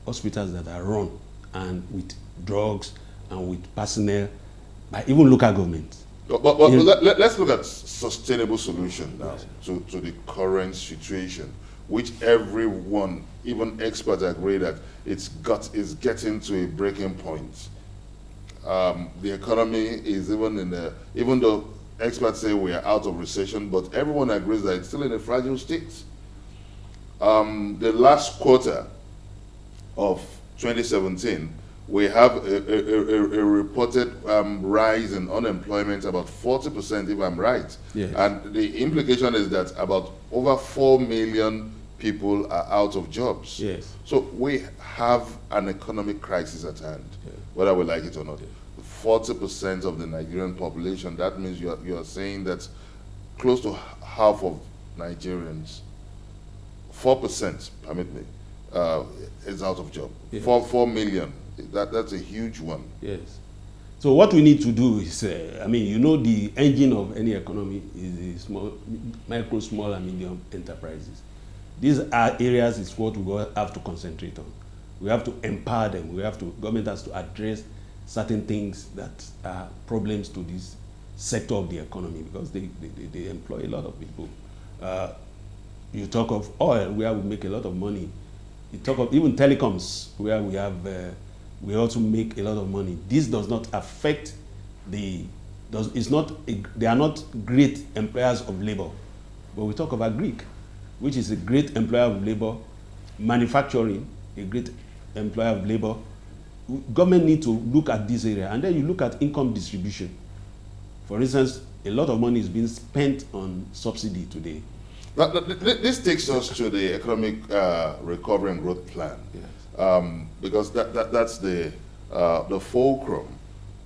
hospitals that are run and with drugs and with personnel by even local governments. But let's look at sustainable solution now to the current situation, which everyone, even experts, agree that it's getting to a breaking point. The economy is even though experts say we are out of recession, but everyone agrees that it's still in a fragile state. The last quarter of 2017, we have a reported rise in unemployment, about 40%, if I'm right. Yes. And the implication is that about over 4 million people are out of jobs. Yes. So we have an economic crisis at hand, whether we like it or not. 40% of the Nigerian population, that means you're saying that close to half of Nigerians, 4%, permit me, is out of job. Yes. 4 million. That's a huge one. Yes. So what we need to do is, I mean, you know, the engine of any economy is the micro, small, and medium enterprises. These are areas is what we have to concentrate on. We have to empower them. Government has to address certain things that are problems to this sector of the economy, because they employ a lot of people. You talk of oil, where we make a lot of money. You talk of even telecoms, where we also make a lot of money. This does not affect they are not great employers of labor. But we talk of agric, which is a great employer of labor, manufacturing, a great employer of labor. Government need to look at this area, and then you look at income distribution. For instance, a lot of money is being spent on subsidy today. This takes us to the economic recovery and growth plan, yes. Because that's the fulcrum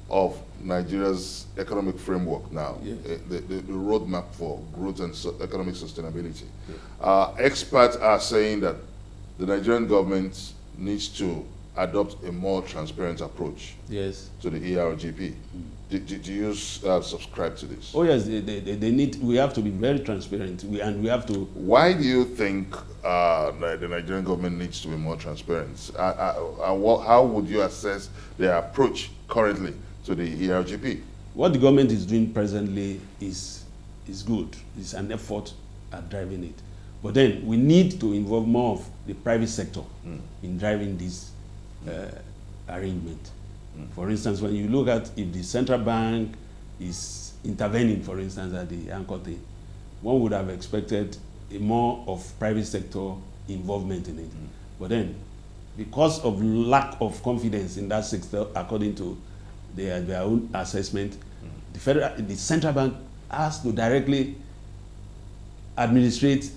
of Nigeria's economic framework now, yes. the roadmap for growth and economic sustainability. Yes. Experts are saying that the Nigerian government needs to adopt a more transparent approach, yes, to the ERGP. Do you subscribe to this? Oh yes, they need. We have to be very transparent, and we have to. Why do you think the Nigerian government needs to be more transparent? How would you assess their approach currently to the ERGP? What the government is doing presently is good. It's an effort at driving it, but then we need to involve more of the private sector in driving this arrangement. For instance, when you look at if the central bank is intervening, for instance, at the anchor thing, one would have expected a more of private sector involvement in it. But then, because of lack of confidence in that sector, according to their own assessment, the central bank has to directly administer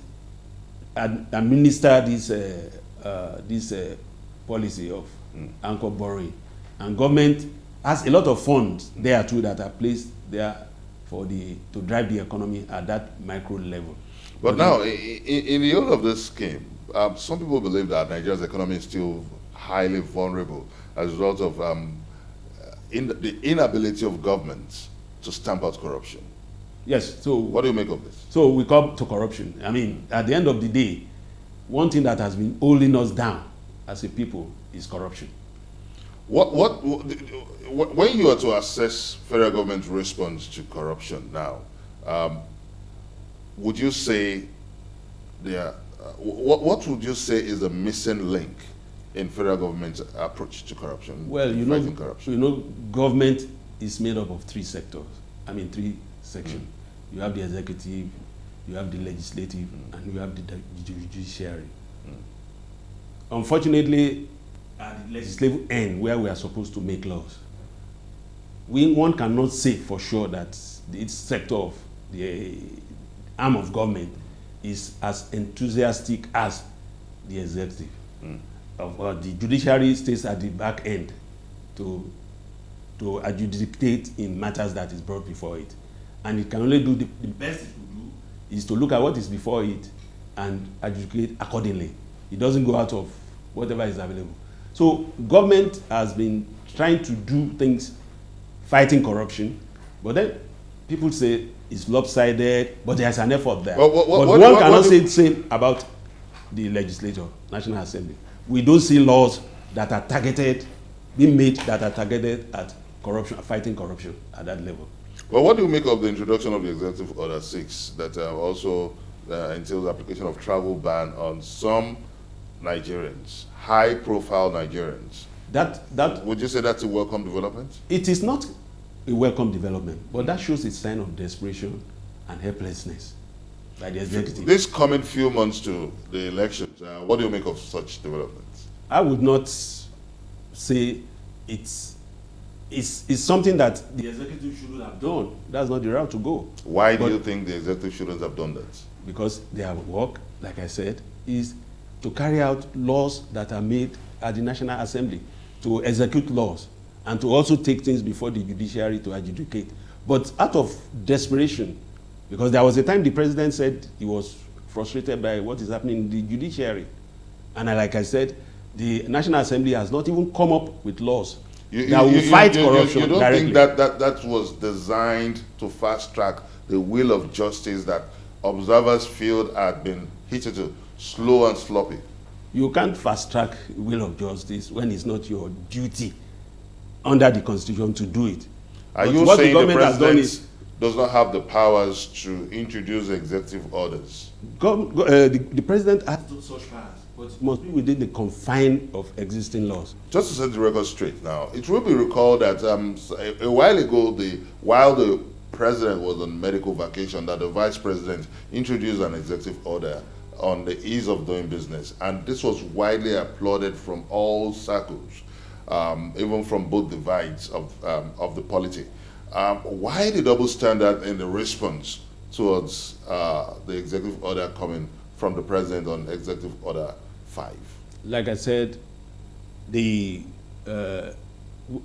this policy of anchor borrowing. And government has a lot of funds there too that are placed there to drive the economy at that micro level. But now, in the whole of this scheme, some people believe that Nigeria's economy is still highly vulnerable as a result of the inability of governments to stamp out corruption. Yes. So what do you make of this? So we come to corruption. I mean, at the end of the day, one thing that has been holding us down as a people is corruption. When you are to assess federal government's response to corruption now, would you say what would you say is the missing link in federal government's approach to corruption? Well, you know, government is made up of three sectors. I mean, three sections. You have the executive, you have the legislative, and you have the judiciary. Unfortunately, at the legislative end, where we are supposed to make laws, one cannot say for sure that each sector of the arm of government is as enthusiastic as the executive. The judiciary stays at the back end to adjudicate in matters that is brought before it. And it can only do the best it will do is to look at what is before it and adjudicate accordingly. It doesn't go out of whatever is available. So government has been trying to do things fighting corruption, but then people say it's lopsided, but there's an effort there. But one cannot say the same about the legislature, National Assembly. We don't see laws that are targeted, being made that are targeted at corruption, fighting corruption at that level. Well, what do you make of the introduction of the Executive Order 6 that also entails application of travel ban on some Nigerians, high-profile Nigerians? Would you say that's a welcome development? It is not a welcome development, but that shows a sign of desperation and helplessness by the executive. This coming few months to the elections, what do you make of such developments? I would not say it's something that the executive shouldn't have done. That's not the route to go. Why do you think the executive shouldn't have done that? Because their work, like I said, is to carry out laws that are made at the National Assembly, to execute laws, and to also take things before the judiciary to adjudicate. But out of desperation, because there was a time the president said he was frustrated by what is happening in the judiciary. And like I said, the National Assembly has not even come up with laws that will fight corruption directly. You don't think that was designed to fast-track the wheel of justice that observers feel had been hitherto slow and sloppy? You can't fast-track wheel of justice when it's not your duty under the Constitution to do it. Are you saying the president does not have the powers to introduce executive orders? The president has such powers, but it must be within the confine of existing laws. Just to set the record straight now, it will be recalled that a while ago, while the president was on medical vacation, that the vice president introduced an executive order on the ease of doing business, and this was widely applauded from all circles, even from both divides of the polity. Why the double standard in the response towards the executive order coming from the president on Executive Order 5? Like I said,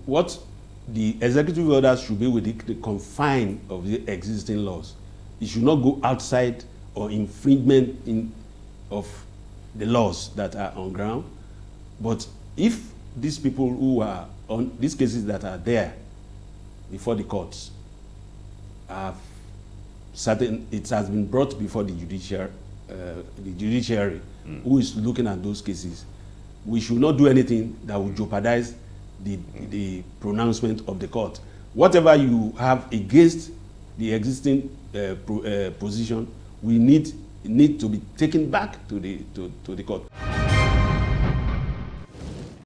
what the executive orders should be within the confine of the existing laws. It should not go outside or infringement of the laws that are on ground. But if these people who are on these cases that are there before the courts have certain, it has been brought before the judiciary, who is looking at those cases, we should not do anything that will jeopardize the pronouncement of the court. Whatever you have against the existing position, we need to be taken back to the court.